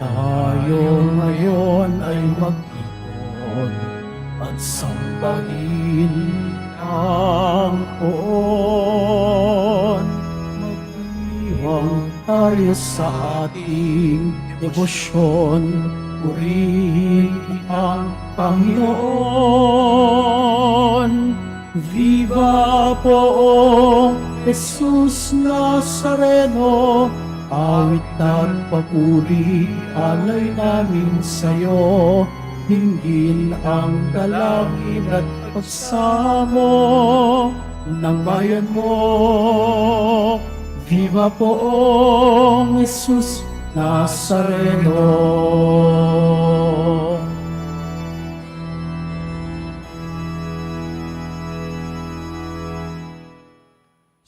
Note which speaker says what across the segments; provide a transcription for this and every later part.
Speaker 1: Tayo ngayon ay mag-ipon at sambahin ang poon. Magdiwang tayo sa ating debosyon, purihin ang Panginoon. Viva Poong Jesus Nazareno, awit at papuri alay namin sa'yo, hinggil ang dalangin at pagsamo ng bayan mo. Viva Poong Jesus Nazareno.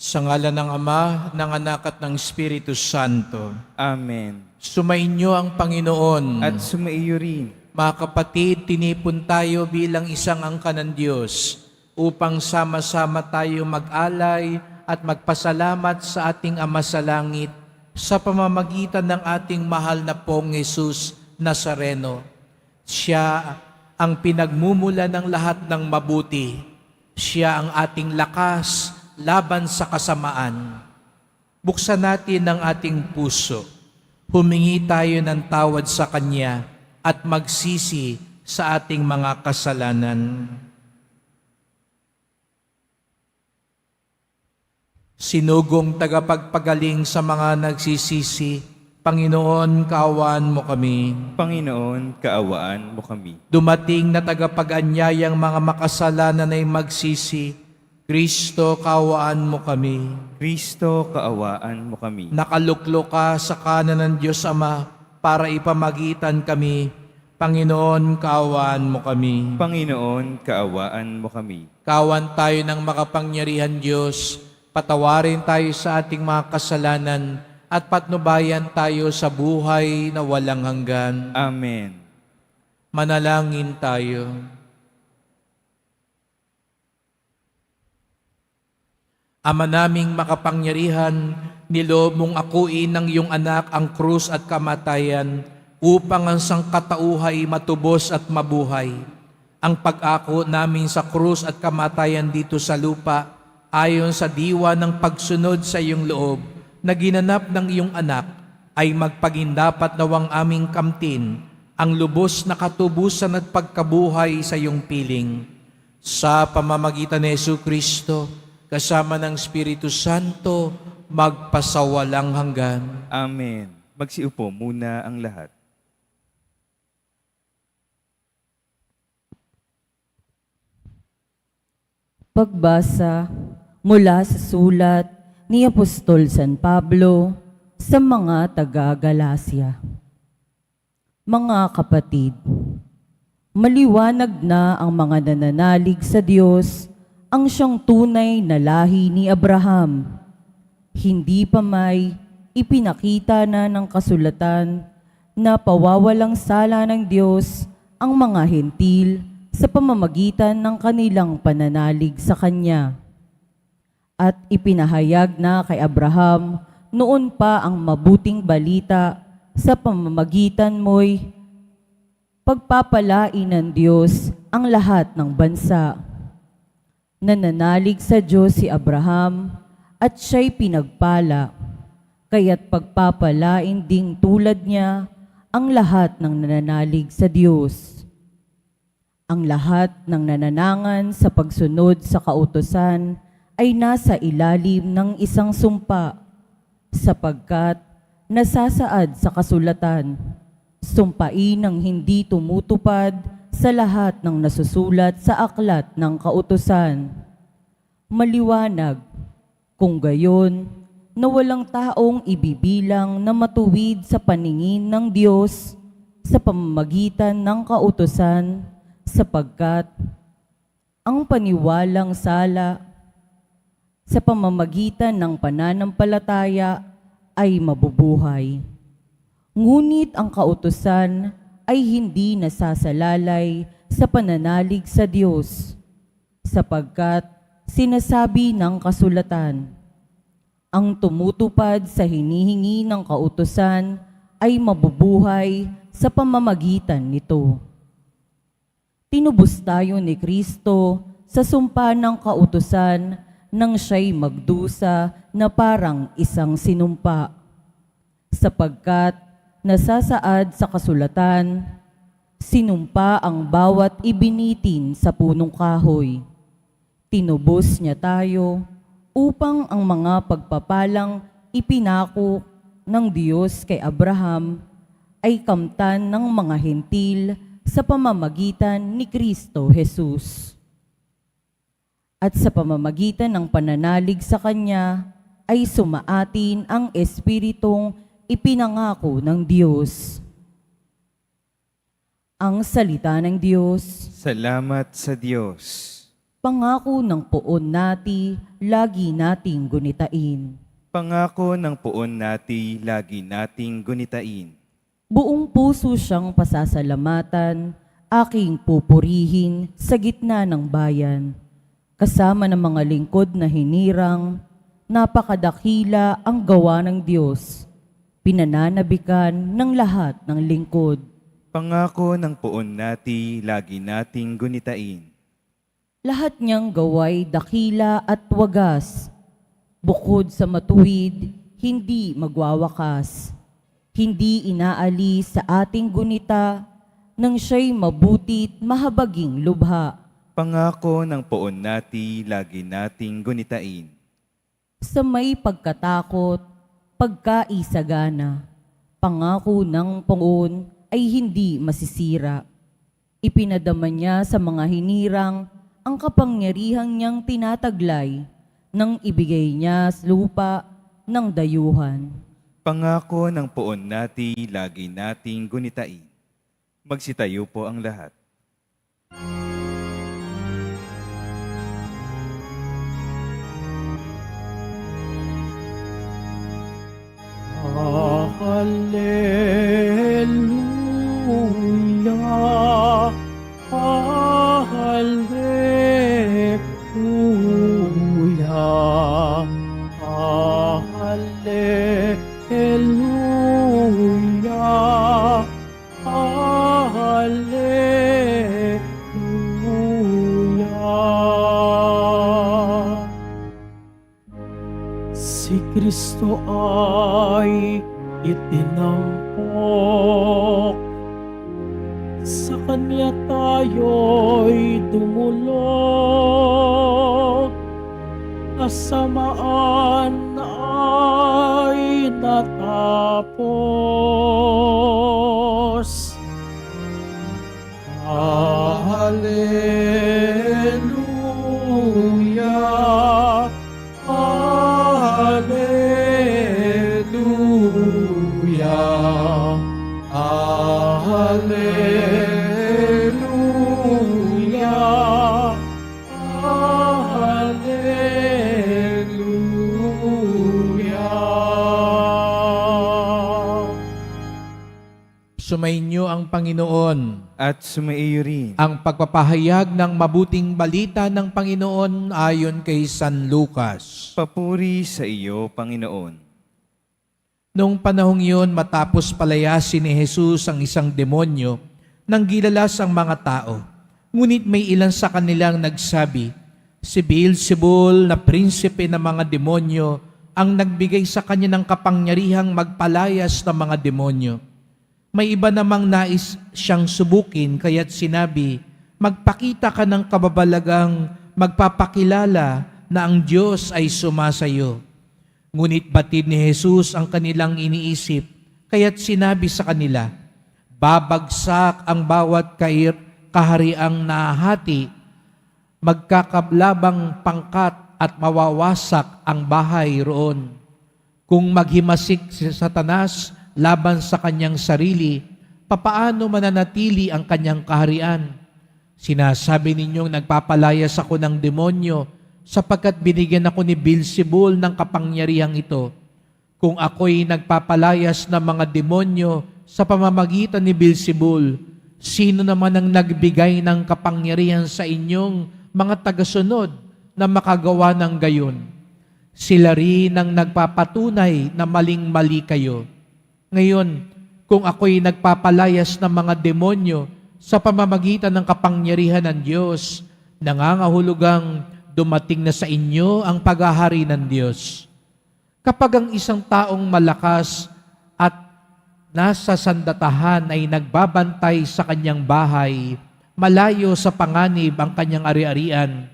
Speaker 2: Sa ngalan ng Ama, ng Anak at ng Espiritu Santo.
Speaker 3: Amen.
Speaker 2: Sumainyo ang Panginoon.
Speaker 3: At sumaiyo rin.
Speaker 2: Mga kapatid, tinipon tayo bilang isang angka ng Diyos upang sama-sama tayo mag-alay at magpasalamat sa ating Ama sa Langit sa pamamagitan ng ating mahal na Poong Jesus Nazareno. Siya ang pinagmumula ng lahat ng mabuti. Siya ang ating lakas laban sa kasamaan. Buksan natin ang ating puso. Humingi tayo ng tawad sa Kanya at magsisi sa ating mga kasalanan. Sinugong tagapagpagaling sa mga nagsisisi, Panginoon, kaawaan mo kami.
Speaker 3: Panginoon, kaawaan mo kami.
Speaker 2: Dumating na tagapag-anyayang mga makasalanan ay magsisi, Kristo, kaawaan mo kami.
Speaker 3: Kristo, kaawaan mo kami.
Speaker 2: Nakaluklo ka sa kanan ng Diyos Ama para ipamagitan kami. Panginoon, kaawaan mo kami.
Speaker 3: Panginoon, kaawaan mo kami.
Speaker 2: Kawan tayo ng makapangyarihan Diyos, patawarin tayo sa ating mga kasalanan at patnubayan tayo sa buhay na walang hanggan.
Speaker 3: Amen.
Speaker 2: Manalangin tayo. Ama naming makapangyarihan, niloob mong akuin ng iyong anak ang krus at kamatayan upang ang sangkatauhay matubos at mabuhay. Ang pag-ako namin sa krus at kamatayan dito sa lupa ayon sa diwa ng pagsunod sa iyong loob na ginanap ng iyong anak ay magpagindapat nawang aming kamtin ang lubos na katubusan at pagkabuhay sa iyong piling. Sa pamamagitan ni Jesucristo, kasama ng Espiritu Santo, magpasawalang hanggan.
Speaker 3: Amen. Magsiupo muna ang lahat.
Speaker 4: Pagbasa mula sa sulat ni Apostol San Pablo sa mga taga-Galasya. Mga kapatid, maliwanag na ang mga nananalig sa Diyos ang siyang tunay na lahi ni Abraham. Hindi pa may ipinakita na ng kasulatan na pawawalang sala ng Diyos ang mga hentil sa pamamagitan ng kanilang pananalig sa Kanya. At ipinahayag na kay Abraham noon pa ang mabuting balita sa pamamagitan mo'y pagpapalain ng Diyos ang lahat ng bansa. Nananalig sa Diyos si Abraham at siya'y pinagpala, kaya't pagpapalain ding tulad niya ang lahat ng nananalig sa Diyos. Ang lahat ng nananangan sa pagsunod sa kautusan ay nasa ilalim ng isang sumpa, sapagkat nasasaad sa kasulatan, sumpain ang hindi tumutupad sa lahat ng nasusulat sa aklat ng kautusan. Maliwanag, kung gayon, na walang taong ibibilang na matuwid sa paningin ng Diyos sa pamamagitan ng kautusan, sapagkat ang paniwalang sala sa pamamagitan ng pananampalataya ay mabubuhay. Ngunit ang kautusan ay hindi nasasalalay sa pananalig sa Diyos, sapagkat sinasabi ng kasulatan, ang tumutupad sa hinihingi ng kautusan ay mabubuhay sa pamamagitan nito. Tinubos tayo ni Kristo sa sumpa ng kautusan nang siya'y magdusa na parang isang sinumpa. Sapagkat nasasaad sa kasulatan, sinumpa ang bawat ibinitin sa punong kahoy. Tinubos niya tayo upang ang mga pagpapalang ipinako ng Diyos kay Abraham ay kamtan ng mga hentil sa pamamagitan ni Kristo Jesus. At sa pamamagitan ng pananalig sa Kanya ay sumaatin ang Espiritong ipinangako ng Diyos. Ang salita ng Diyos.
Speaker 3: Salamat sa Diyos.
Speaker 4: Pangako ng poon nati, lagi nating gunitain.
Speaker 3: Pangako ng poon nati, lagi nating gunitain.
Speaker 4: Buong puso siyang pasasalamatan, aking pupurihin sa gitna ng bayan. Kasama ng mga lingkod na hinirang, napakadakila ang gawa ng Diyos. Pinananabikan ng lahat ng lingkod.
Speaker 3: Pangako ng poon nati, lagi nating gunitain.
Speaker 4: Lahat niyang gaway dakila at wagas. Bukod sa matuwid, hindi magwawakas. Hindi inaalis sa ating gunita nang siya'y mabuti't mahabaging lubha.
Speaker 3: Pangako ng poon nati, lagi nating gunitain.
Speaker 4: Sa may pagkatakot, pagkaisagana, pangako ng poon ay hindi masisira. Ipinadama niya sa mga hinirang ang kapangyarihang niyang tinataglay nang ibigay niya sa lupa ng dayuhan.
Speaker 3: Pangako ng poon nati, lagi nating gunitain. Magsitayo po ang lahat.
Speaker 1: Hallelujah, Hallelujah, Hallelujah, Hallelujah. Si Kristo ay itinampok, sa Kanya tayo'y dumulog, kasamaan ay natapos. Hallelujah, Hallelujah, Hallelujah, Hallelujah.
Speaker 2: Sumainyo ang Panginoon.
Speaker 3: At sumaiyo rin.
Speaker 2: Ang pagpapahayag ng mabuting balita ng Panginoon ayon kay San Lucas.
Speaker 3: Papuri sa iyo, Panginoon.
Speaker 2: Noong panahong yun, matapos palayasin ni Jesus ang isang demonyo, nang gilalas ang mga tao. Ngunit may ilan sa kanilang nagsabi, si Beelzebul na prinsipe ng mga demonyo ang nagbigay sa kanya ng kapangyarihang magpalayas ng mga demonyo. May iba namang nais siyang subukin, kaya't sinabi, magpakita ka ng kababalagang magpapakilala na ang Diyos ay sumasayo. Ngunit batid ni Jesus ang kanilang iniisip, kaya't sinabi sa kanila, babagsak ang bawat kahariang nahati, magkakablabang pangkat at mawawasak ang bahay roon. Kung maghimasik si Satanas laban sa kanyang sarili, papaano mananatili ang kanyang kaharian? Sinasabi ninyong nagpapalayas ako ng demonyo sapagkat binigyan ako ni Beelzebul ng kapangyarihang ito. Kung ako'y nagpapalayas ng mga demonyo sa pamamagitan ni Beelzebul, sino naman ang nagbigay ng kapangyarihan sa inyong mga tagasunod na makagawa ng gayon? Sila rin ang nagpapatunay na maling-mali kayo. Ngayon, kung ako'y nagpapalayas ng mga demonyo sa pamamagitan ng kapangyarihan ng Diyos, nangangahulugang dumating na sa inyo ang paghahari ng Diyos. Kapag ang isang taong malakas at nasa sandatahan ay nagbabantay sa kanyang bahay, malayo sa panganib ang kanyang ari-arian.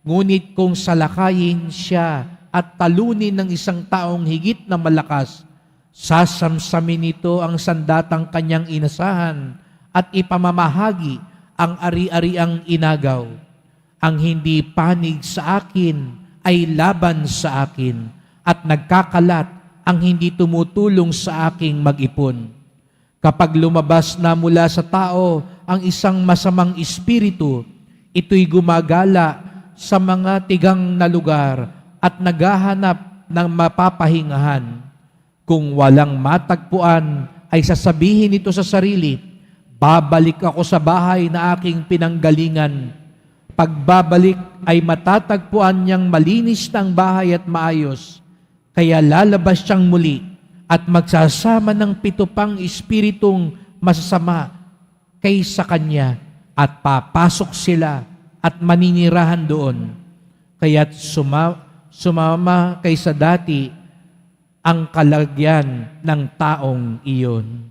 Speaker 2: Ngunit kung salakayin siya at talunin ng isang taong higit na malakas, sasamsamin nito ang sandatang kanyang inasahan at ipamamahagi ang ari-ariang inagaw. Ang hindi panig sa akin ay laban sa akin at nagkakalat ang hindi tumutulong sa aking mag-ipon. Kapag lumabas na mula sa tao ang isang masamang espiritu, ito'y gumagala sa mga tigang na lugar at naghahanap ng mapapahingahan. Kung walang matagpuan, ay sasabihin nito sa sarili, babalik ako sa bahay na aking pinanggalingan. Pagbabalik ay matatagpuan niyang malinis ng bahay at maayos. Kaya lalabas siyang muli at magsasama ng 7 pang espiritong masasama kaysa kanya at papasok sila at maninirahan doon. Kaya't sumama kaysa dati ang kalagyan ng taong iyon.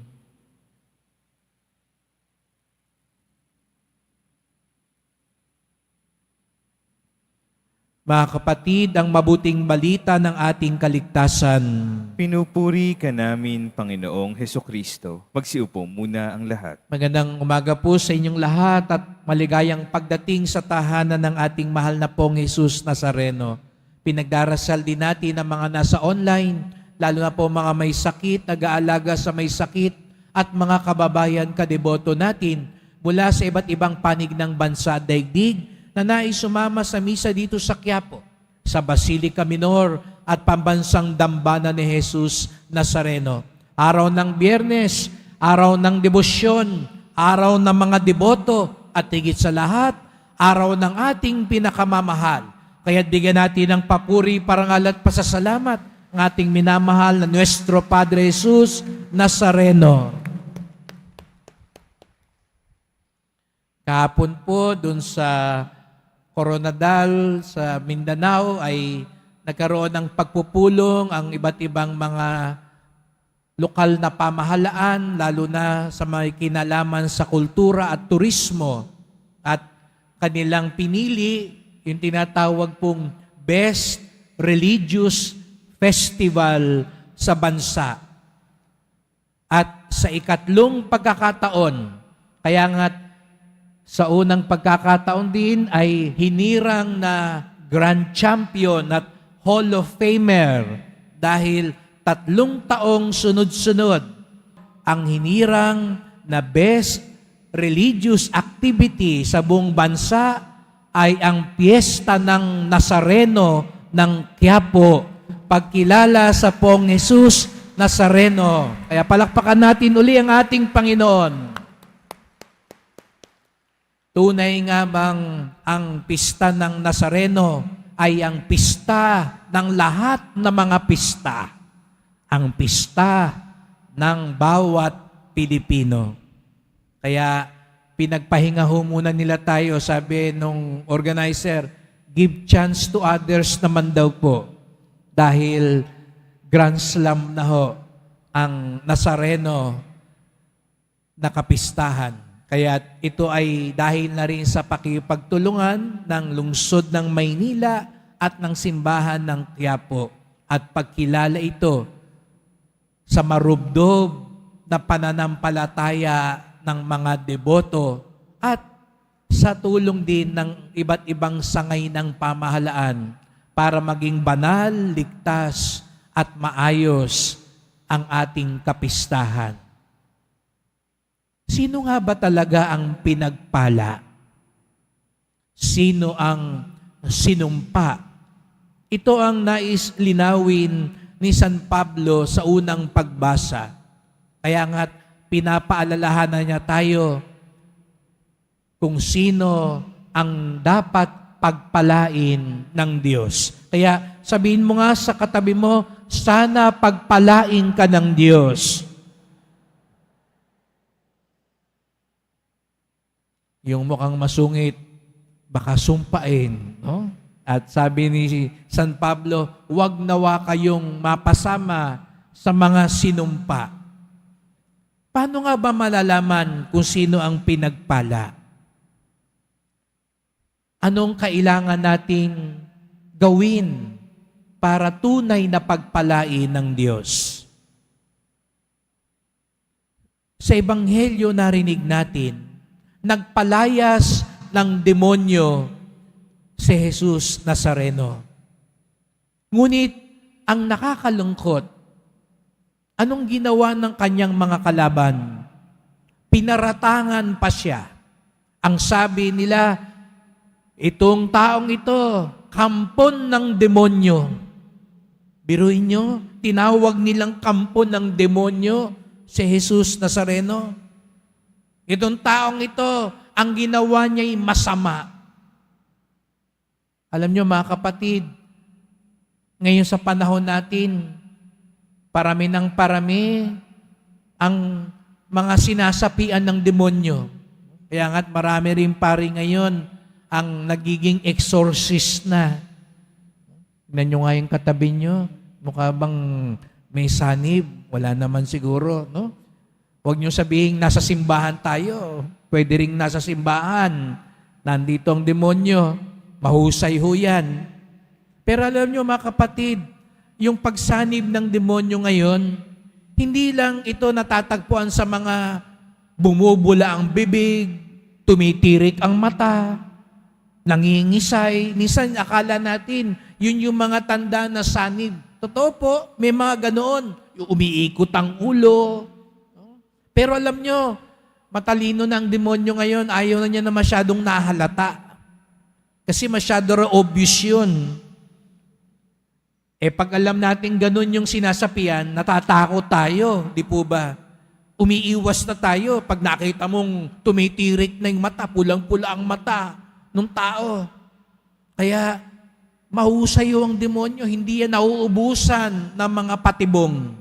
Speaker 2: Mga kapatid, ang mabuting balita ng ating kaligtasan.
Speaker 3: Pinupuri ka namin, Panginoong Hesukristo. Magsiupo muna ang lahat.
Speaker 2: Magandang umaga po sa inyong lahat at maligayang pagdating sa tahanan ng ating mahal na pong Jesus Nazareno. Pinagdarasal din natin ang mga nasa online, lalo na po mga may sakit, nag-aalaga sa may sakit, at mga kababayan kadeboto natin mula sa iba't ibang panig ng bansa at daigdig na nais sumama sa misa dito sa Quiapo, sa Basilica Minor at pambansang dambana ni Jesus Nazareno. Araw ng Biyernes, araw ng debosyon, araw ng mga deboto, at higit sa lahat, araw ng ating pinakamamahal. Kaya't bigyan natin ng papuri, parangal at pasasalamat ng ating minamahal na Nuestro Padre Jesus Nazareno. Kahapon po, dun sa Coronadal sa Mindanao ay nagkaroon ng pagpupulong ang iba't ibang mga lokal na pamahalaan, lalo na sa may kinalaman sa kultura at turismo. At kanilang pinili yung tinatawag pong Best Religious Festival sa bansa. At sa ikatlong pagkakataon, kaya nga sa unang pagkakataon din ay hinirang na Grand Champion at Hall of Famer dahil 3 taong sunod-sunod ang hinirang na Best Religious Activity sa buong bansa ay ang Piyesta ng Nazareno ng Quiapo, pagkilala sa Pong Jesus Nazareno. Kaya palakpakan natin uli ang ating Panginoon. Tunay nga bang ang pista ng Nazareno ay ang pista ng lahat ng mga pista, ang pista ng bawat Pilipino. Kaya pinagpahinga ho muna nila tayo, sabi nung organizer, give chance to others naman daw po. Dahil Grand Slam na ho ang Nazareno na kapistahan. Kaya ito ay dahil na rin sa pakipagtulungan ng lungsod ng Maynila at ng simbahan ng Quiapo. At pagkilala ito sa marubdob na pananampalataya ng mga deboto at sa tulong din ng iba't ibang sangay ng pamahalaan para maging banal, ligtas at maayos ang ating kapistahan. Sino nga ba talaga ang pinagpala? Sino ang sinumpa? Ito ang nais linawin ni San Pablo sa unang pagbasa. Kaya nga pinapaalalahanan niya tayo kung sino ang dapat pagpalain ng Diyos. Kaya sabihin mo nga sa katabi mo, sana pagpalain ka ng Diyos. Yung mukhang masungit, baka sumpain. No? At sabi ni San Pablo, huwag nawa kayong mapasama sa mga sinumpa. Paano nga ba malalaman kung sino ang pinagpala? Anong kailangan nating gawin para tunay na pagpalain ng Diyos? Sa Ebanghelyo narinig natin, nagpalayas ng demonyo si Jesus Nazareno. Ngunit ang nakakalungkot, anong ginawa ng kanyang mga kalaban? Pinaratangan pa siya. Ang sabi nila, itong taong ito, kampon ng demonyo. Biruin nyo, tinawag nilang kampon ng demonyo si Jesus Nazareno. Itong taong ito, ang ginawa niya ay masama. Alam nyo mga kapatid, ngayon sa panahon natin, parami ng parami ang mga sinasapian ng demonyo. Kaya nga't marami rin pari ngayon ang nagiging exorcist na. Tignan nyo nga yung katabi nyo, mukha bang may sanib? Wala naman siguro, no? Huwag nyo sabihin nasa simbahan tayo. Pwede ring nasa simbahan. Nandito ang demonyo. Mahusay ho yan. Pero alam nyo mga kapatid, yung pagsanib ng demonyo ngayon, hindi lang ito natatagpuan sa mga bumubula ang bibig, tumitirik ang mata, nangingisay. Minsan akala natin, yun yung mga tanda na sanib. Totoo po, may mga ganoon. Yung umiikot ang ulo. Pero alam nyo, matalino na ang demonyo ngayon, ayaw na niya na masyadong nahalata. Kasi masyado obvious yun. Pag alam natin ganun yung sinasapian, natatakot tayo, di po ba? Umiiwas na tayo pag nakita mong tumitirik na yung mata, pulang-pula ang mata ng tao. Kaya, mahusay ang demonyo, hindi yan nauubusan ng mga patibong.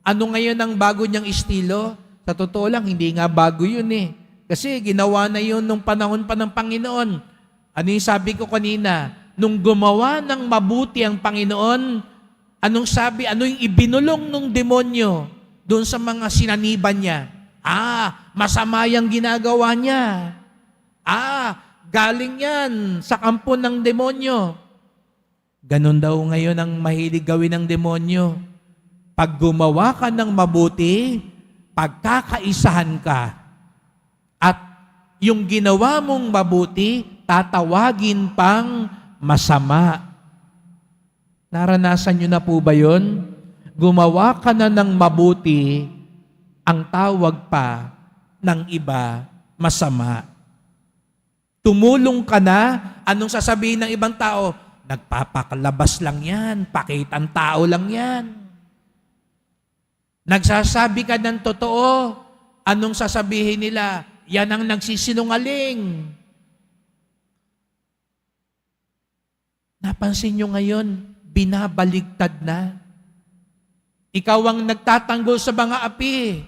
Speaker 2: Ano ngayon ang bago niyang estilo? Sa totoo lang, hindi nga bago yun eh. Kasi ginawa na yun nung panahon pa ng Panginoon. Ano yung sabi ko kanina? Nung gumawa ng mabuti ang Panginoon, anong sabi? Ano yung ibinulong ng demonyo doon sa mga sinaniban niya? Masama yung ginagawa niya. Galing yan sa kampo ng demonyo. Ganon daw ngayon ang mahilig gawin ng demonyo. Pag gumawa ka ng mabuti, pagkakaisahan ka. At yung ginawa mong mabuti, tatawagin pang masama. Naranasan nyo na po ba yun? Gumawa ka na ng mabuti, ang tawag pa ng iba, masama. Tumulong ka na, anong sasabihin ng ibang tao? Nagpapakalabas lang yan, pakitang tao lang yan. Nagsasabi ka ng totoo, anong sasabihin nila? Yan ang nagsisinungaling. Napansin nyo ngayon, binabaligtad na. Ikaw ang nagtatanggol sa mga api.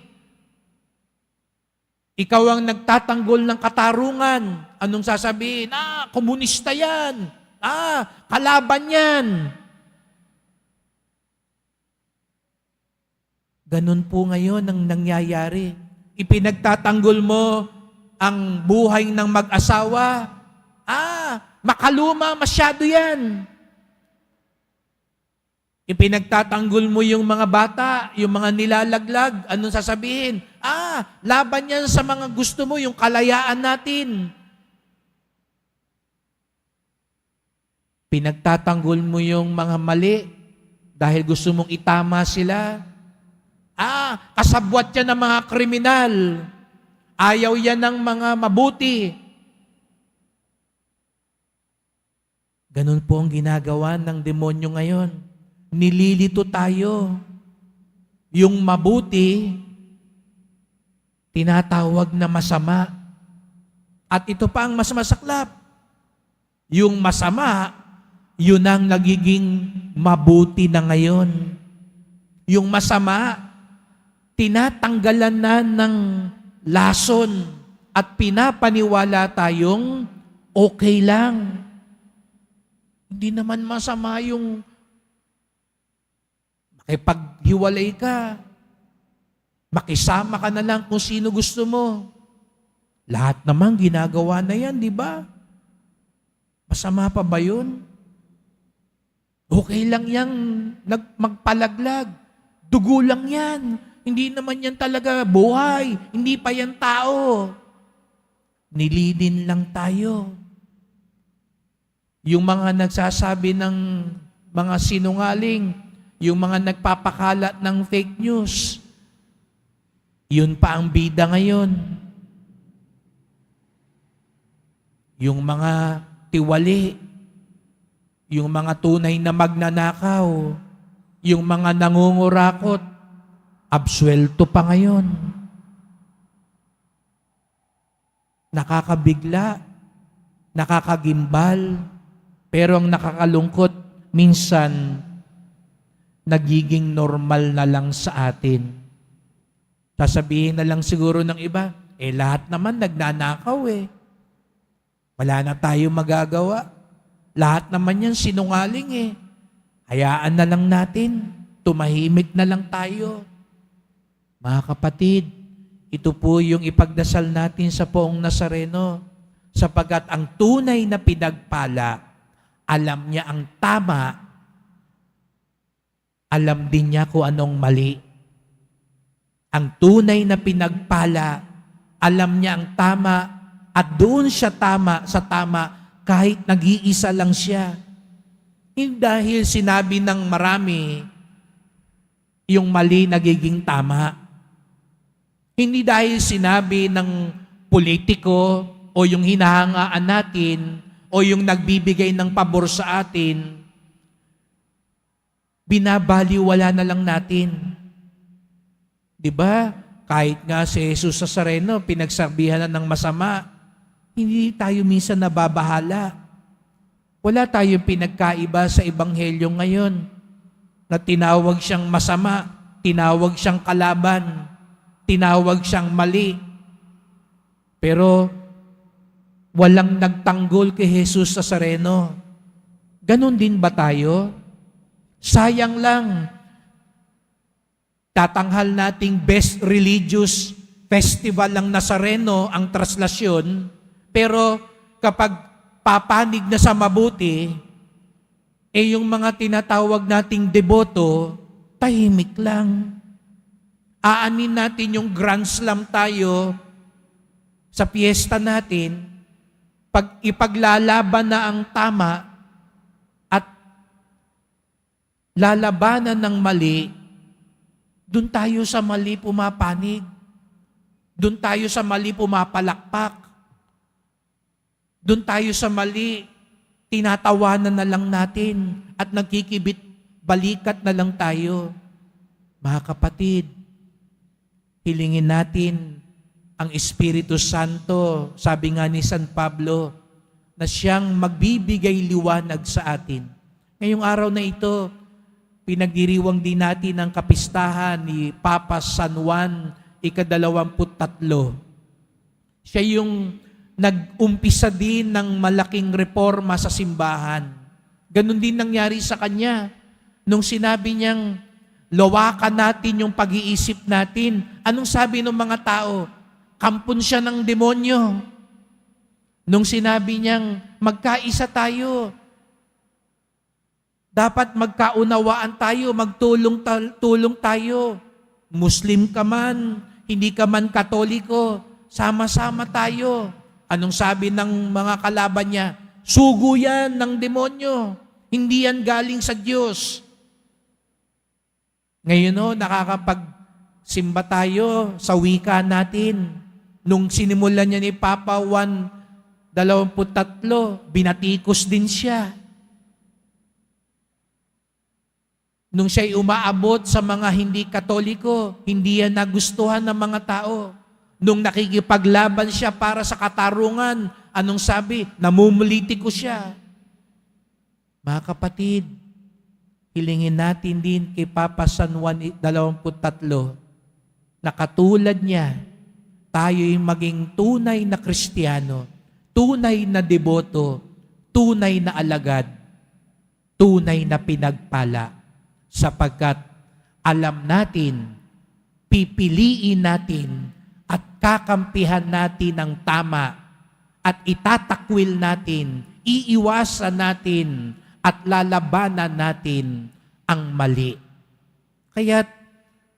Speaker 2: Ikaw ang nagtatanggol ng katarungan. Anong sasabihin? Komunista yan. Kalaban yan. Ganun po ngayon ang nangyayari. Ipinagtatanggol mo ang buhay ng mag-asawa. Makaluma masyado yan. Ipinagtatanggol mo yung mga bata, yung mga nilalaglag. Anong sasabihin? Laban yan sa mga gusto mo, yung kalayaan natin. Pinagtatanggol mo yung mga mali dahil gusto mong itama sila. Kasabwat yan ng mga kriminal. Ayaw yan ng mga mabuti. Ganun po ang ginagawa ng demonyo ngayon. Nililito tayo. Yung mabuti, tinatawag na masama. At ito pa ang mas masaklap. Yung masama, yun ang nagiging mabuti na ngayon. Yung masama, tinatanggalan na ng lason at pinapaniwala tayong okay lang. Hindi naman masama yung makipaghiwalay ka. Makisama ka na lang kung sino gusto mo. Lahat naman ginagawa na yan, di ba? Masama pa ba yun? Okay lang yang magpalaglag. Dugo lang yan. Hindi naman yan talaga buhay. Hindi pa yan tao. Nilidin lang tayo. Yung mga nagsasabi ng mga sinungaling, yung mga nagpapakalat ng fake news, yun pa ang bida ngayon. Yung mga tiwali, yung mga tunay na magnanakaw, yung mga nangungurakot, absuelto pa ngayon. Nakakabigla, nakakagimbal, pero ang nakakalungkot, minsan, nagiging normal na lang sa atin. Sasabihin na lang siguro ng iba, lahat naman nagnanakaw Wala na tayo magagawa. Lahat naman yan sinungaling Hayaan na lang natin. Tumahimik na lang tayo. Mga kapatid, ito po yung ipagdasal natin sa Poong Nazareno, sapagkat ang tunay na pinagpala, alam niya ang tama, alam din niya kung anong mali. Ang tunay na pinagpala, alam niya ang tama, at doon siya sa tama kahit nag-iisa lang siya. Hindi dahil sinabi ng marami, yung mali nagiging tama. Hindi dahil sinabi ng politiko o yung hinahangaan natin o yung nagbibigay ng pabor sa atin, binabaliwala na lang natin. Diba? Kahit nga si Jesus Nazareno, pinagsabihan na ng masama, hindi tayo minsan nababahala. Wala tayong pinagkaiba sa Ebanghelyo ngayon na tinawag siyang masama, tinawag siyang kalaban, tinawag siyang mali. Pero walang nagtanggol kay Jesus Nazareno. Ganon din ba tayo? Sayang lang. Tatanghal nating best religious festival ng Nazareno ang traslasyon, pero kapag papanig na sa mabuti, yung mga tinatawag nating deboto, tahimik lang. Aanin natin yung grand slam tayo sa piyesta natin, pag ipaglalaban na ang tama at lalabanan ng mali, doon tayo sa mali pumapanig. Doon tayo sa mali pumapalakpak. Doon tayo sa mali, tinatawanan na lang natin at nagkikibit balikat na lang tayo. Mga kapatid, hilingin natin ang Espiritu Santo, sabi nga ni San Pablo, na siyang magbibigay liwanag sa atin. Ngayong araw na ito, pinagdiriwang din natin ang kapistahan ni Papa San Juan, ika-23. Siya yung nag-umpisa din ng malaking reforma sa simbahan. Ganon din nangyari sa kanya. Nung sinabi niyang, lawakan natin yung pag-iisip natin. Anong sabi ng mga tao? Kampon siya ng demonyo. Nung sinabi niyang, magkaisa tayo. Dapat magkaunawaan tayo, magtulong tayo. Muslim ka man, hindi ka man Katoliko, sama-sama tayo. Anong sabi ng mga kalaban niya? Sugo yan ng demonyo. Hindi yan galing sa Diyos. Ngayon nakakapagsimba tayo sa wika natin. Nung sinimulan niya ni Papa Juan 23, binatikos din siya. Nung siya'y umaabot sa mga hindi Katoliko, hindi yan nagustuhan ng mga tao. Nung nakikipaglaban siya para sa katarungan, anong sabi? Namumulitiko siya. Mga kapatid, hilingin natin din kay Papa San Juan 23 na katulad niya, tayo'y maging tunay na Kristiyano, tunay na deboto, tunay na alagad, tunay na pinagpala, sapagkat alam natin, pipiliin natin at kakampihan natin ang tama at itatakwil natin, iiwasan natin at lalabanan natin ang mali. Kaya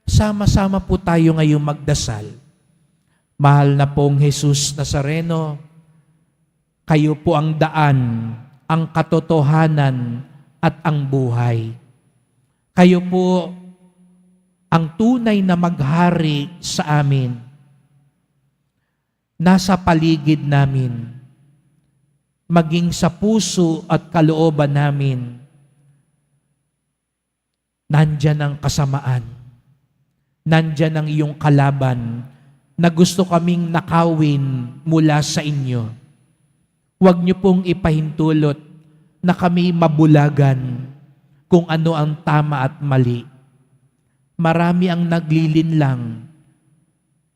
Speaker 2: sama-sama po tayo ngayong magdasal. Mahal na pong Jesus Nazareno, kayo po ang daan, ang katotohanan at ang buhay. Kayo po ang tunay na maghari sa amin. Nasa paligid namin, maging sa puso at kalooban namin, nandyan ang kasamaan, nandyan ang iyong kalaban na gusto kaming nakawin mula sa inyo. Huwag niyo pong ipahintulot na kami mabulagan kung ano ang tama at mali. Marami ang naglilinlang.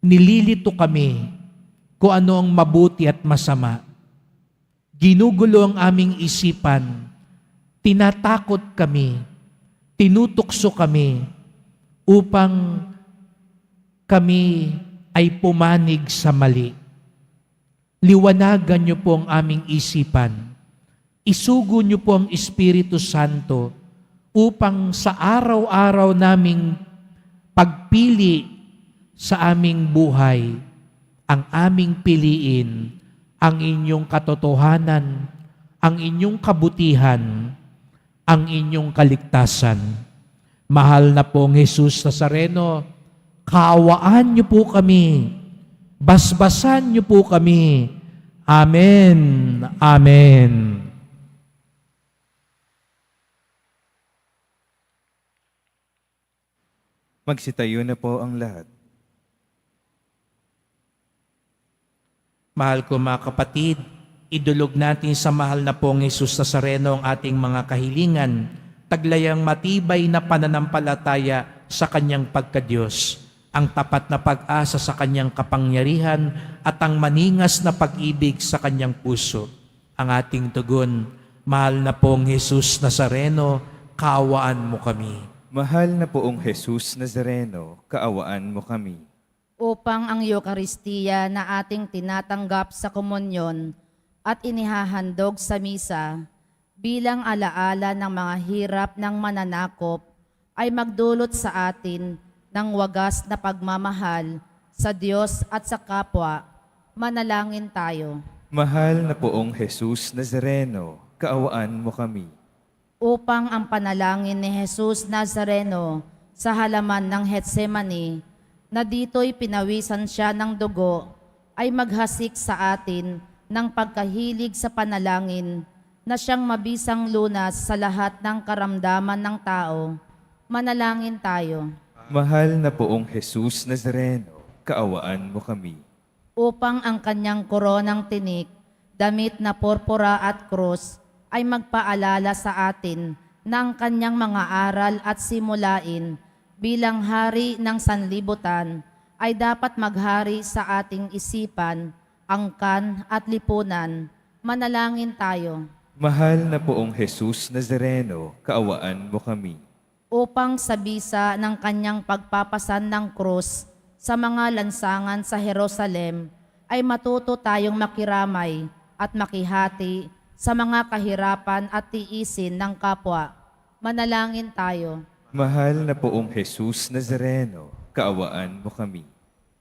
Speaker 2: Nililito kami kung ano ang mabuti at masama. Ginugulo ang aming isipan. Tinatakot kami. Tinutukso kami upang kami ay pumanig sa mali. Liwanagan niyo po ang aming isipan. Isugo niyo po ang Espiritu Santo upang sa araw-araw naming pagpili sa aming buhay, ang aming piliin, ang inyong katotohanan, ang inyong kabutihan, ang inyong kaligtasan. Mahal na pong Jesus Nazareno, kaawaan niyo po kami, basbasan niyo po kami. Amen. Amen.
Speaker 3: Magsitayo na po ang lahat.
Speaker 2: Mahal ko mga kapatid, idulog natin sa mahal na pong Jesus Nazareno ang ating mga kahilingan, taglayang matibay na pananampalataya sa kanyang pagkadiyos, ang tapat na pag-asa sa kanyang kapangyarihan at ang maningas na pag-ibig sa kanyang puso. Ang ating tugon, mahal na pong Jesus Nazareno, kaawaan mo kami.
Speaker 3: Mahal na poong Jesus Nazareno, kaawaan mo kami.
Speaker 5: Upang ang Eucharistia na ating tinatanggap sa komunyon at inihahandog sa misa bilang alaala ng mga hirap ng mananakop ay magdulot sa atin ng wagas na pagmamahal sa Diyos at sa kapwa, manalangin tayo.
Speaker 3: Mahal na poong Jesus Nazareno, kaawaan mo kami.
Speaker 5: Upang ang panalangin ni Jesus Nazareno sa halaman ng Getsemani, na dito'y pinawisan siya ng dugo, ay maghasik sa atin ng pagkahilig sa panalangin na siyang mabisang lunas sa lahat ng karamdaman ng tao. Manalangin tayo.
Speaker 3: Mahal na poong Jesus Nazareno, kaawaan mo kami.
Speaker 5: Upang ang kanyang koronang tinik, damit na purpura at krus, ay magpaalala sa atin ng kanyang mga aral at simulain bilang hari ng sanlibutan, ay dapat maghari sa ating isipan, angkan at lipunan. Manalangin tayo.
Speaker 3: Mahal na poong Jesus Nazareno, kaawaan mo kami.
Speaker 5: Upang sa bisa ng kanyang pagpapasan ng krus sa mga lansangan sa Jerusalem, ay matuto tayong makiramay at makihati sa mga kahirapan at tiisin ng kapwa. Manalangin tayo.
Speaker 3: Mahal na poong Jesus Nazareno, kaawaan mo kami.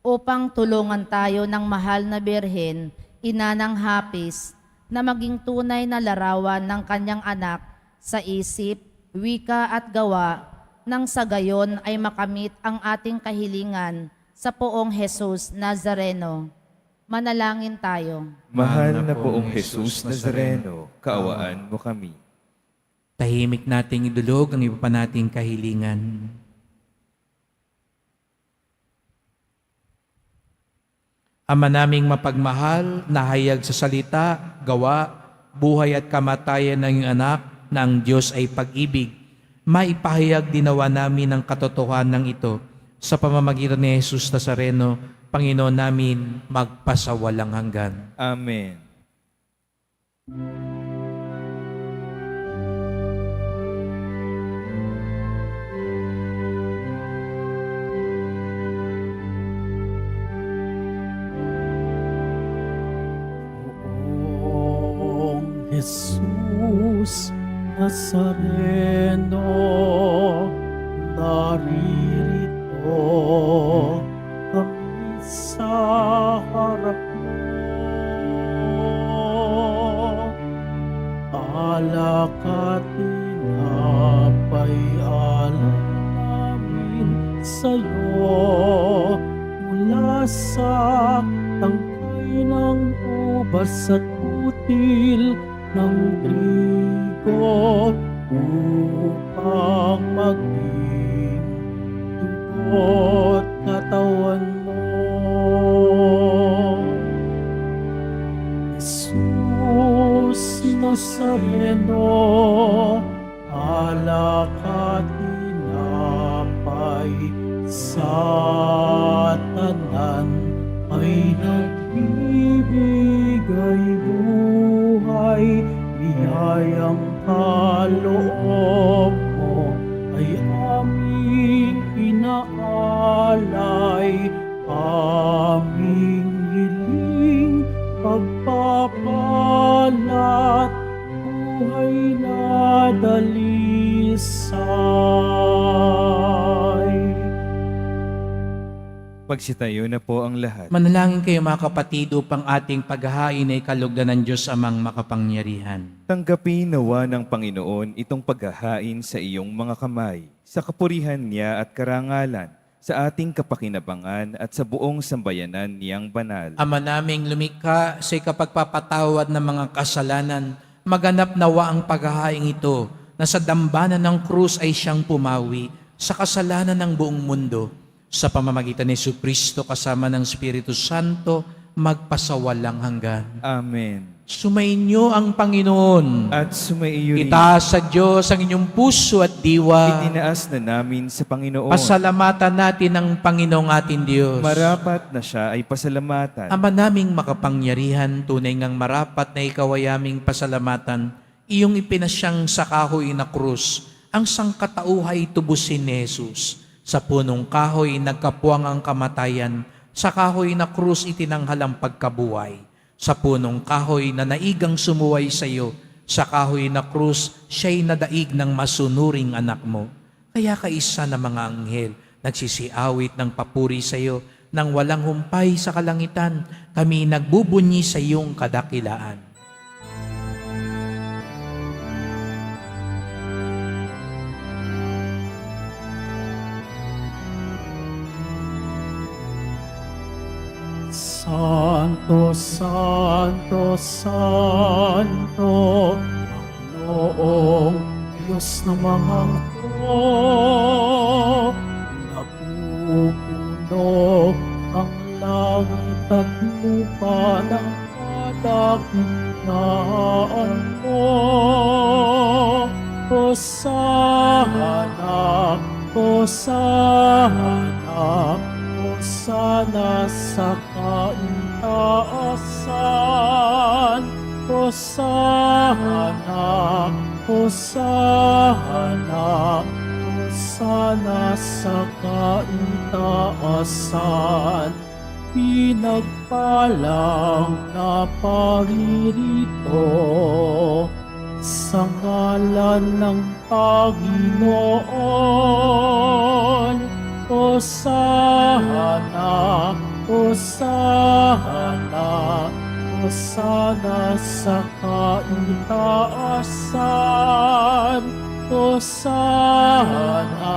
Speaker 5: Upang tulungan tayo ng mahal na Birhen, ina ng hapis, na maging tunay na larawan ng kanyang anak sa isip, wika at gawa, nang sa gayon ay makamit ang ating kahilingan sa poong Jesus Nazareno. Manalangin tayo.
Speaker 3: Mahal na poong Jesus Nazareno, kaawaan mo kami.
Speaker 2: Tahimik nating idulog ang iba pa nating kahilingan. Ama naming mapagmahal, nahayag sa salita, gawa, buhay at kamatayan ng iyong anak na ang Diyos ay pag-ibig, maipahayag dinawa namin ang katotohanan ng ito sa pamamagitan ni Jesus Nazareno, Panginoon namin, magpasawalang hanggan.
Speaker 3: Amen.
Speaker 1: Poong Jesus Nazareno, naririto kami sa harap mo. Alak at tinapay alam namin sa'yo, mula sa tangkay ng ubas at butil ng trigo, upang maging dugo't katawan mo. Jesus Nazareno, alak at tinapay sa tanan ay nagbibigay buhay, biyayang kaloob mo ay aming inaalay, aming hiling pagpapalat, buhay na dalisay.
Speaker 3: Pagsitayo na po ang lahat.
Speaker 2: Manalangin kayo mga kapatid upang ating paghahain ay kalugdan ng Diyos amang makapangyarihan.
Speaker 3: Tanggapin nawa ng Panginoon itong paghahain sa iyong mga kamay, sa kapurihan niya at karangalan, sa ating kapakinabangan at sa buong sambayanan niyang banal.
Speaker 2: Ama naming lumikha sa kapagpapatawad ng mga kasalanan, maganap nawa ang paghahaing ito na sa dambana ng krus ay siyang pumawi sa kasalanan ng buong mundo. Sa pamamagitan ni Jesucristo kasama ng Espiritu Santo, magpasawalang hanggan.
Speaker 3: Amen.
Speaker 2: Sumainyo ang Panginoon.
Speaker 3: At sumaiyo rin,
Speaker 2: Itaas sa Diyos ang inyong puso at diwa.
Speaker 3: itinaas na namin sa Panginoon.
Speaker 2: Pasalamatan natin ang Panginoong ating Diyos.
Speaker 3: Marapat na siya ay pasalamatan.
Speaker 2: Ama naming makapangyarihan, tunay ngang marapat na ikaw ay aming pasalamatan, iyong ipinasyang sa kahoy na krus, ang sangkatauhay tubusin ni Jesus. Sa punong kahoy nagkapuwang ang kamatayan, sa kahoy na krus itinanghal ang pagkabuhay. Sa punong kahoy na naigang sumuway sa iyo, sa kahoy na krus siya'y nadaig ng masunuring anak mo. Kaya kaisa ng mga anghel, nagsisiawit ng papuri sa iyo, nang walang humpay sa kalangitan, kami nagbubunyi sa iyong kadakilaan.
Speaker 1: Santo, Santo, Santo, Panginoong Diyos ng mga hukbo, napupuno ang langit at lupa ng kadakilaan mo. Hosana, Hosana, Hosana sa kaitaasan, Hosana, Hosana, Hosana sa kaitaasan. Pinagpalang na paririto sa ngalan ng Panginoon. Hosana, Hosana, Hosana sa kaitaasan. Hosana,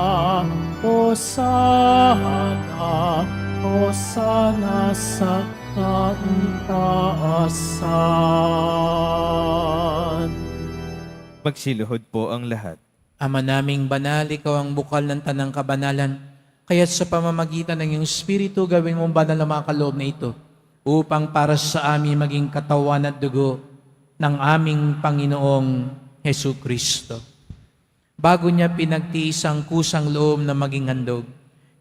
Speaker 1: Hosana, Hosana sa kaitaasan.
Speaker 3: Magsiluhod po ang lahat.
Speaker 2: Ama naming banal, ikaw ang bukal ng tanang kabanalan. Kaya't sa pamamagitan ng iyong Espiritu, gawin mong banal ang mga kaloob na ito upang para sa amin maging katawan at dugo ng aming Panginoong Hesu Kristo. Bago niya pinagtiis ang kusang loob na maging handog,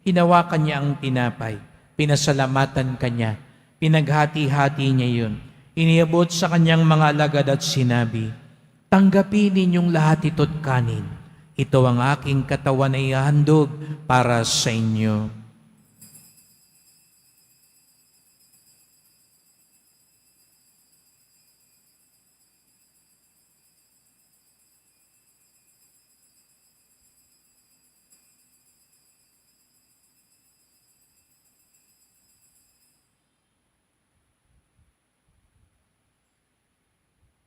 Speaker 2: hinawakan niya ang tinapay. Pinasalamatan kanya. Pinaghati-hati niya yun. Iniabot sa kanyang mga alagad at sinabi, tanggapin ninyong lahat ito't kanin. Ito ang aking katawan na ihahandog para sa inyo.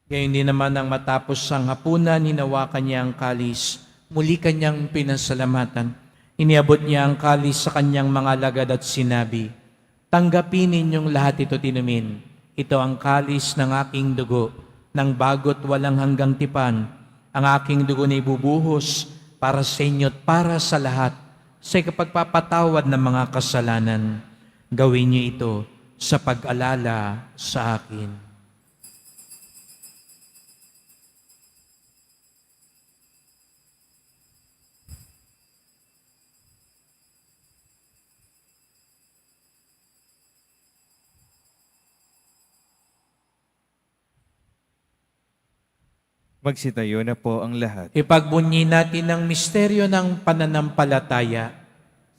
Speaker 2: Gayon din naman nang matapos ang hapunan, hinawakan niya ang kalis. Muli kanyang pinasalamatan. Iniabot niya ang kalis sa kanyang mga alagad at sinabi, tanggapin ninyong lahat ito tinumin. Ito ang kalis ng aking dugo, ng bago't walang hanggang tipan. Ang aking dugo na ibubuhos para sa inyo at para sa lahat, sa ikapagpapatawad ng mga kasalanan. Gawin niyo ito sa pag-alala sa akin.
Speaker 3: Magsitayo na po ang lahat.
Speaker 2: Ipagbunyi natin ang misteryo ng pananampalataya.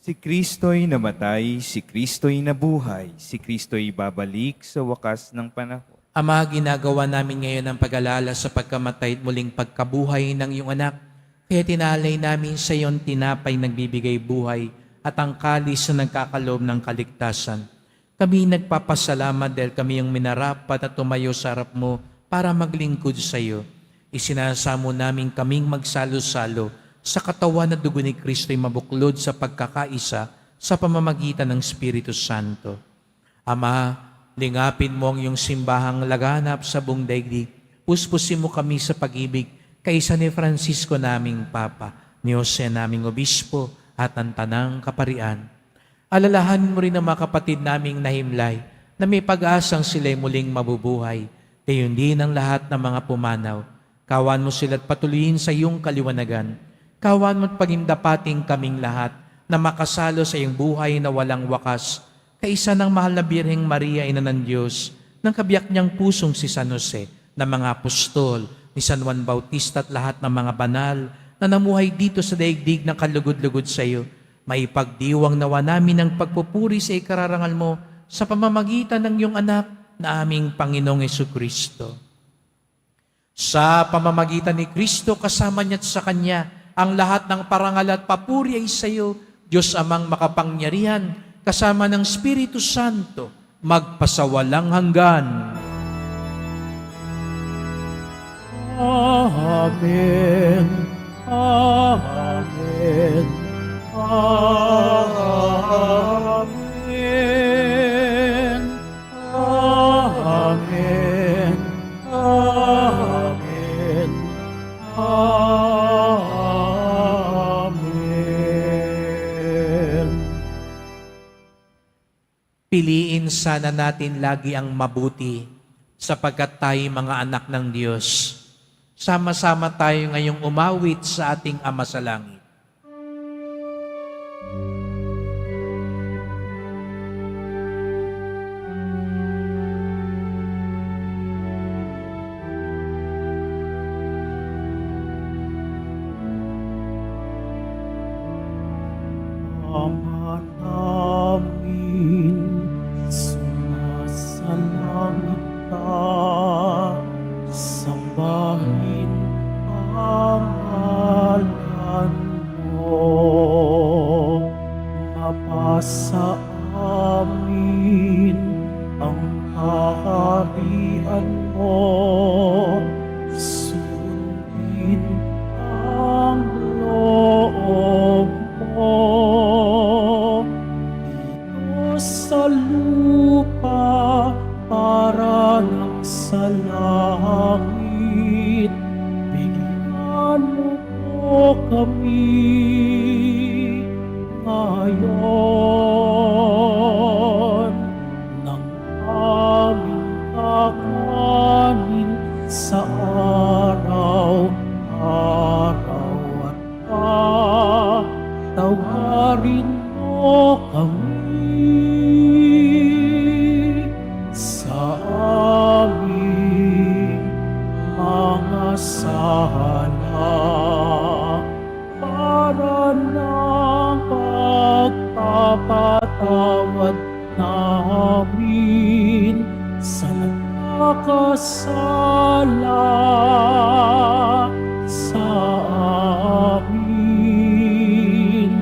Speaker 3: Si Kristo'y namatay, si Kristo'y nabuhay, si Kristo'y babalik sa wakas ng panahon.
Speaker 2: Ama, ginagawa namin ngayon ang pag-alala sa pagkamatay at muling pagkabuhay ng iyong anak. Kaya tinalay namin sa iyon tinapay nagbibigay buhay at ang kalis na nagkakaloob ng kaligtasan. Kami nagpapasalamat dahil kami yung minarapat at tumayo sa harap mo para maglingkod sa iyo. Isinasamo namin kaming magsalo-salo sa katawan at dugo ni Kristo'y mabuklod sa pagkakaisa sa pamamagitan ng Espiritu Santo. Ama, lingapin mo ang iyong simbahang laganap sa buong daigdig. Puspusin mo kami sa pag-ibig kaysa ni Francisco naming Papa, ni Jose naming Obispo at ang Tanang Kaparian. Alalahanin mo rin ang mga kapatid naming nahimlay na may pag-asang sila'y muling mabubuhay. Gayon din ang lahat ng mga pumanaw. Kawan mo sila't patuloyin sa iyong kaliwanagan. Kawan mo't pagindapating kaming lahat na makasalo sa iyong buhay na walang wakas. Kaisa ng mahal na Birheng Maria, Ina ng Diyos, ng kabiyak niyang pusong si San Jose, ng mga apostol, ni San Juan Bautista at lahat ng mga banal na namuhay dito sa daigdig ng kalugod-lugod sa iyo. Maipagdiwang nawa namin ang pagpupuri sa ikararangal mo sa pamamagitan ng iyong anak na aming Panginoong Jesucristo. Sa pamamagitan ni Kristo, kasama niya at sa Kanya, ang lahat ng parangal at papuri ay sa iyo, Diyos Amang makapangyarihan, kasama ng Espiritu Santo, magpasawalang hanggan.
Speaker 1: Amen. Amen. Amen. Amen. Amen. Amen.
Speaker 2: Piliin sana natin lagi ang mabuti sapagkat tayo mga anak ng Diyos. Sama-sama tayo ngayong umawit sa ating Ama sa Langit.
Speaker 1: Ama namin, sumasalangit ka, sambahin ang ngalan mo. Mapasa amin ang kaharian mo, sundin ang loob mo. Dito sa lupa para ng sa langit, bigyan mo po kami ngayon ng aming kakanin sa araw-araw at patawarin mo kami magpakasala sa amin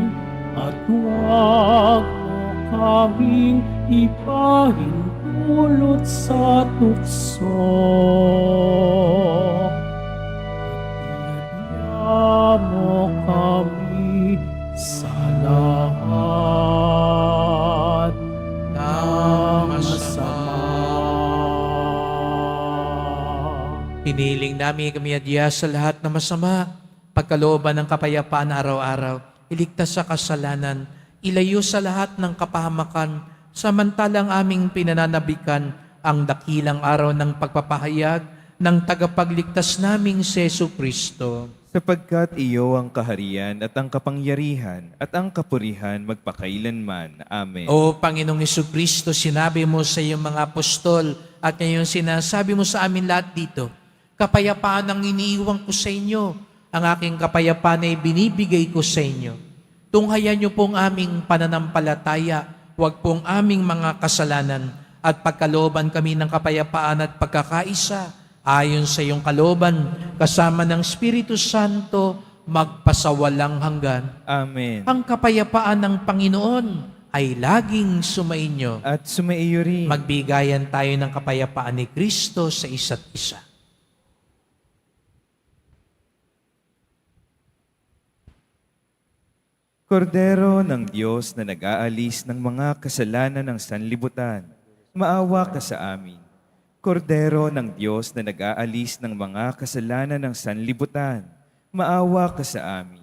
Speaker 1: at huwag mo kaming ipahintulot sa tukso. At mo kami sa lahat ng masama.
Speaker 2: Piniling namin kami adya sa lahat ng masama, pagkalooban ng kapayapaan araw-araw, iligtas sa kasalanan, ilayo sa lahat ng kapahamakan, samantalang aming pinananabikan ang dakilang araw ng pagpapahayag ng tagapagligtas naming si Jesucristo.
Speaker 3: Sapagkat iyo ang kaharian at ang kapangyarihan at ang kapurihan magpakailanman. Amen.
Speaker 2: O Panginoong Jesucristo, sinabi mo sa iyong mga apostol at ngayon sinasabi mo sa amin lahat dito, kapayapaan ang iniiwan ko sa inyo, ang aking kapayapaan ay binibigay ko sa inyo. Tunghayan niyo pong aming pananampalataya, huwag pong aming mga kasalanan, at pagkalooban kami ng kapayapaan at pagkakaisa, ayon sa iyong kalooban, kasama ng Espiritu Santo, magpasawalang hanggan.
Speaker 3: Amen.
Speaker 2: Ang kapayapaan ng Panginoon ay laging sumainyo.
Speaker 3: At sumaiyo rin.
Speaker 2: Magbigayan tayo ng kapayapaan ni Kristo sa isa't isa.
Speaker 3: Kordero ng Diyos na nag-aalis ng mga kasalanan ng sanlibutan, maawa ka sa amin. Kordero ng Diyos na nag-aalis ng mga kasalanan ng sanlibutan, maawa ka sa amin.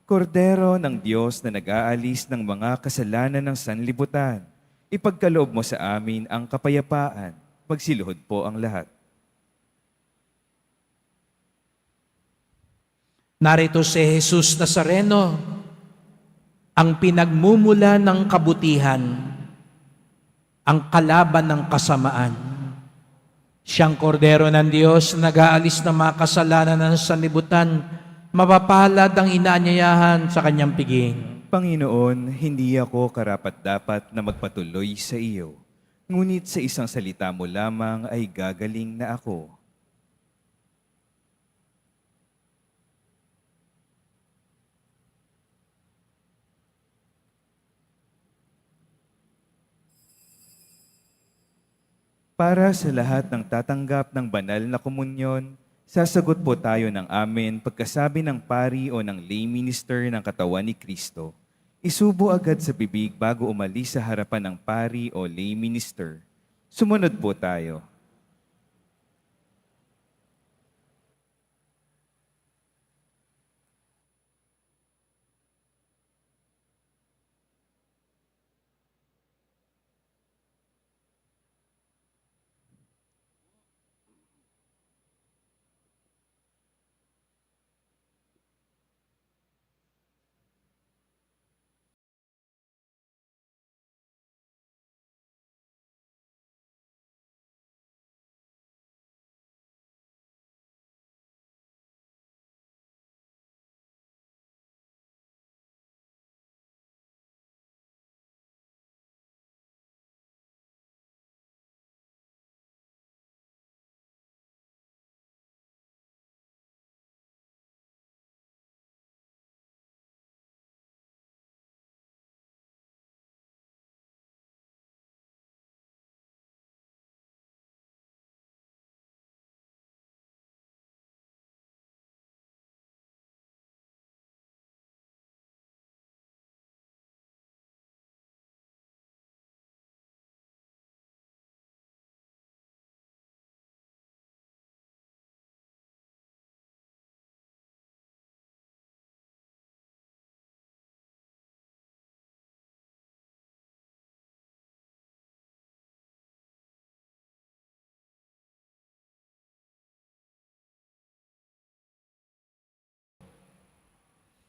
Speaker 3: Kordero ng Diyos na nag-aalis ng mga kasalanan ng sanlibutan, ipagkaloob mo sa amin ang kapayapaan. Magsiluhod po ang lahat.
Speaker 2: Narito si Jesus Nazareno, ang pinagmumula ng kabutihan, ang kalaban ng kasamaan. Siyang kordero ng Diyos na nag-aalis ng mga kasalanan ng sanlibutan, mapapalad ang inaanyayahan sa kanyang piging.
Speaker 3: Panginoon, hindi ako karapat-dapat na magpatuloy sa iyo, ngunit sa isang salita mo lamang ay gagaling na ako. Para sa lahat ng tatanggap ng banal na komunyon, sasagot po tayo ng amen pagkasabi ng pari o ng lay minister ng katawan ni Kristo. Isubo agad sa bibig bago umalis sa harapan ng pari o lay minister. Sumunod po tayo.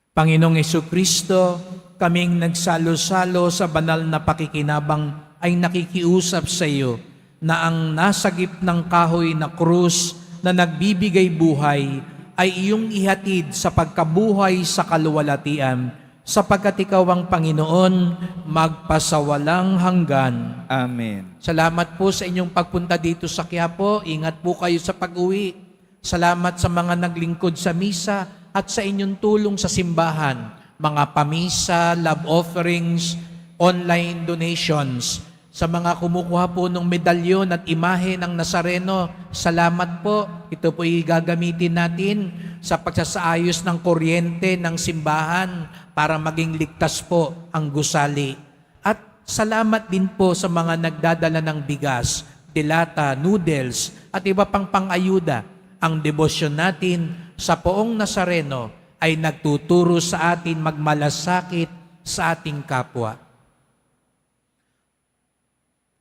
Speaker 2: Panginoong Jesucristo, kaming nagsalo-salo sa banal na pakikinabang ay nakikiusap sa iyo na ang nasagip ng kahoy na krus na nagbibigay buhay ay iyong ihatid sa pagkabuhay sa kaluwalhatian sapagkat ikaw ang Panginoon, magpasawalang hanggan.
Speaker 3: Amen.
Speaker 2: Salamat po sa inyong pagpunta dito sa Quiapo. Ingat po kayo sa pag-uwi. Salamat sa mga naglingkod sa misa at sa inyong tulong sa simbahan, mga pamisa, love offerings, online donations. Sa mga kumukuha po ng medalyon at imahe ng Nazareno, salamat po. Ito po gagamitin natin sa pagsasaayos ng kuryente ng simbahan para maging ligtas po ang gusali. At salamat din po sa mga nagdadala ng bigas, dilata, noodles at iba pang pang-ayuda. Ang debosyon natin sa Poong Nazareno ay nagtuturo sa atin magmalasakit sa ating kapwa.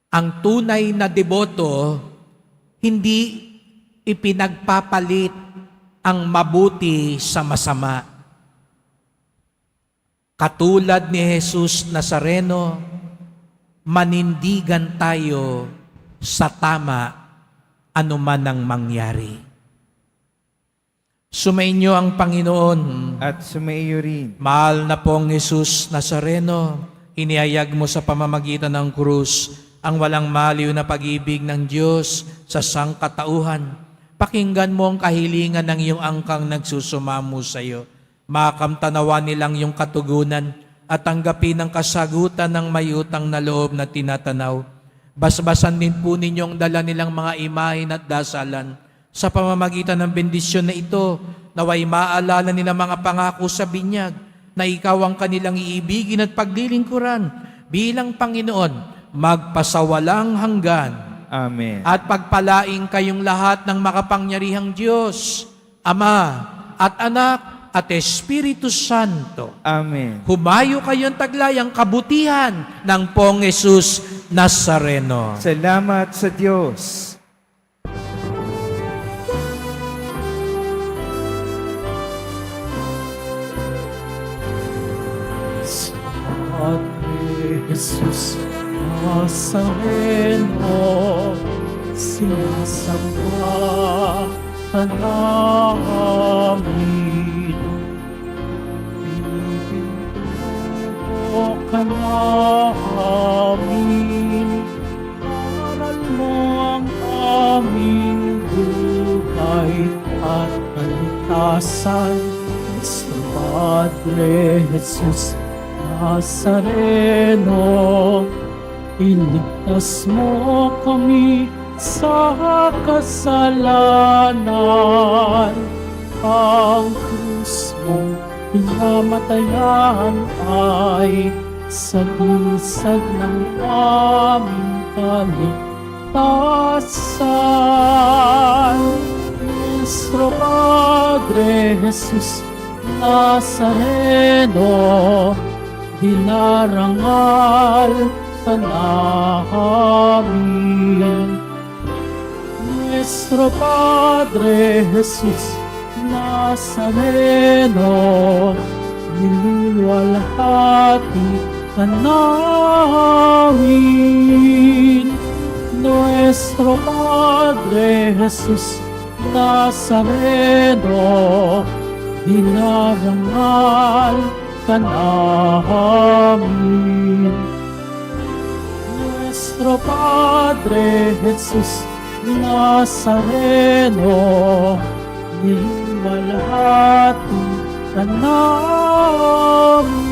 Speaker 2: Ang tunay na deboto, hindi ipinagpapalit ang mabuti sa masama. Katulad ni Jesus Nazareno, manindigan tayo sa tama anuman ang mangyari. Sumainyo ang Panginoon.
Speaker 3: At sumaiyo rin.
Speaker 2: Mahal na pong Jesus Nazareno, inihayag mo sa pamamagitan ng krus ang walang maliw na pag-ibig ng Diyos sa sangkatauhan. Pakinggan mo ang kahilingan ng iyong angkang nagsusumamo sa iyo. Makamtanawa nilang iyong katugunan at tanggapin ang kasagutan ng may utang na loob na tinatanaw. Basbasan din po ninyong dala nilang mga imahin at dasalan. Sa pamamagitan ng bendisyon na ito, naway maalala nila mga pangako sa binyag na ikaw ang kanilang iibigin at paglilingkuran bilang Panginoon, magpasawalang hanggan.
Speaker 3: Amen.
Speaker 2: At pagpalaing kayong lahat ng makapangyarihang Diyos, Ama at Anak at Espiritu Santo.
Speaker 3: Amen.
Speaker 2: Humayo kayong taglayang kabutihan ng Poong Jesus Nazareno.
Speaker 3: Salamat sa Diyos.
Speaker 1: Padre Jesus Nazareno, sinasamba ka namin. Pinipinto ka namin, aral mo ang aming buhay at kaligtasan. Sa Padre Jesus Nazareno, iligtas mo kami sa kasalanan. Ang krus mong pinamatayan ay sagisag ng aming kaligtasan. Nuestro Padre Jesus Nazareno, dinarangal ka namin. Nuestro Padre Jesus Nazareno, niluwalhati ka namin. Nuestro Padre Jesus Nazareno, dinarangal ka namin. Nuestro Padre Jesus Nazareno, niluwalhati ka namin.